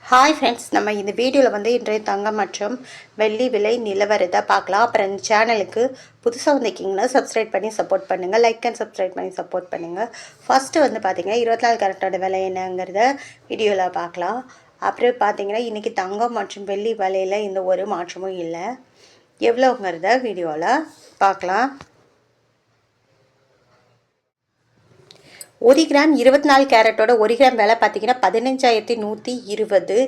Hi friends, நம்ம இந்த வீடியோவில் வந்து இன்றைய தங்கம் மற்றும் வெள்ளி விலை நிலவரத்தை பார்க்கலாம். அப்புறம் இந்த சேனலுக்கு புதுசாக வந்திருக்கீங்கன்னா சப்ஸ்கிரைப் பண்ணி சப்போர்ட் பண்ணுங்கள், லைக் அண்ட் சப்ஸ்கிரைப் பண்ணி சப்போர்ட் பண்ணுங்கள். ஃபஸ்ட்டு வந்து பார்த்திங்கன்னா 24 கேரட்டோட விலை என்னங்கிறத வீடியோவில் பார்க்கலாம். அப்புறம் பார்த்திங்கன்னா இன்றைக்கி தங்கம் மற்றும் வெள்ளி விலையில் எந்த ஒரு மாற்றமும் இல்லை. எவ்வளோங்கிறத வீடியோவில் பார்க்கலாம். 1 கிராம் 24 கேரட்டோட 1 கிராம் விலை பார்த்திங்கன்னா 15,120.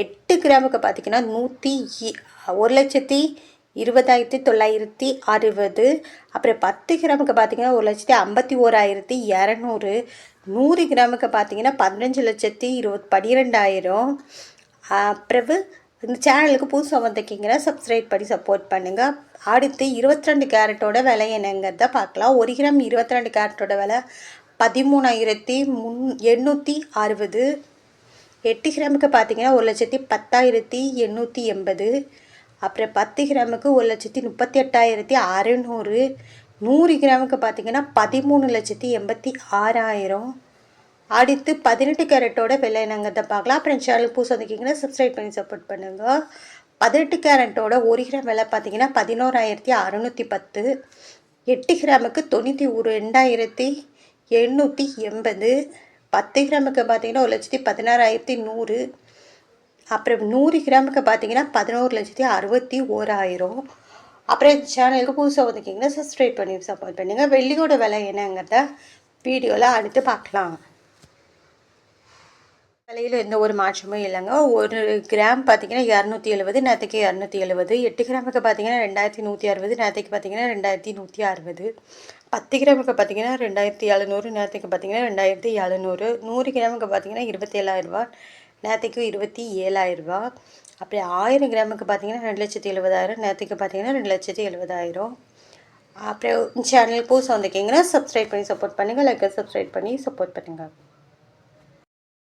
8 கிராமுக்கு பார்த்திங்கன்னா 1,20,960. அப்புறம் 10 கிராமுக்கு பார்த்திங்கன்னா 1,51,200. 100 கிராமுக்கு பார்த்திங்கன்னா 15,12,000. அப்புறம் இந்த சேனலுக்கு புதுசாக வந்திருக்கீங்கன்னா சப்ஸ்கிரைப் பண்ணி சப்போர்ட் பண்ணுங்கள். அடுத்து 22 கேரட்டோட விலை என்னங்கிறத பார்க்கலாம். 1 கிராம் 22 கேரட்டோட விலை 13,860. 8 கிராமுக்கு பார்த்திங்கன்னா 1,10,880. அப்புறம் 10 கிராமுக்கு 1,38,600. 100 கிராமுக்கு பார்த்திங்கன்னா 13,86,000. அடுத்து 18 கேரட்டோட விலை என்னங்கிறத பார்க்கலாம். அப்புறம் சேனல் புதுசாக வந்திருக்கீங்கன்னா சப்ஸ்கிரைப் பண்ணி சப்போர்ட் பண்ணுங்கள். 18 கேரட்டோட 1 கிராம் விலை பார்த்திங்கன்னா 11,610. 8 கிராமுக்கு 92,880. 10 கிராமுக்கு பார்த்திங்கன்னா 1,16,100. அப்புறம் 100 கிராமுக்கு பார்த்திங்கன்னா 11,61,000. அப்புறம் சேனலுக்கு புதுசாக வந்திருக்கீங்கன்னா சப்ஸ்கிரைப் பண்ணி சப்போர்ட் பண்ணுங்கள். வெள்ளியோட விலை என்னங்கிறத வீடியோவில் அடுத்து பார்க்கலாம். விலையில் எந்த ஒரு மாற்றமும் இல்லைங்க. 1 கிராம் பார்த்திங்கன்னா 270, நேற்றுக்கு 270. 8 கிராமுக்கு பார்த்திங்கன்னா 2,160, நேற்றுக்கு பார்த்திங்கன்னா 2,160. 10 கிராமுக்கு பார்த்திங்கன்னா 2,700, நேற்றுக்கு பார்த்திங்கன்னா 2,700. 100 கிராமுக்கு பார்த்திங்கன்னா 27,000, நேற்றுக்கு 27,000. அப்புறம் 1000 கிராமுக்கு பார்த்திங்கன்னா 2,70,000, நேற்றுக்கு பார்த்திங்கன்னா 2,70,000. அப்புறம் சேனல் புதுசாக வந்திருக்கீங்கன்னா சப்ஸ்கிரைப் பண்ணி சப்போர்ட் பண்ணுங்கள், லைக் சப்ஸ்கிரைப் பண்ணி சப்போர்ட் பண்ணுங்கள்.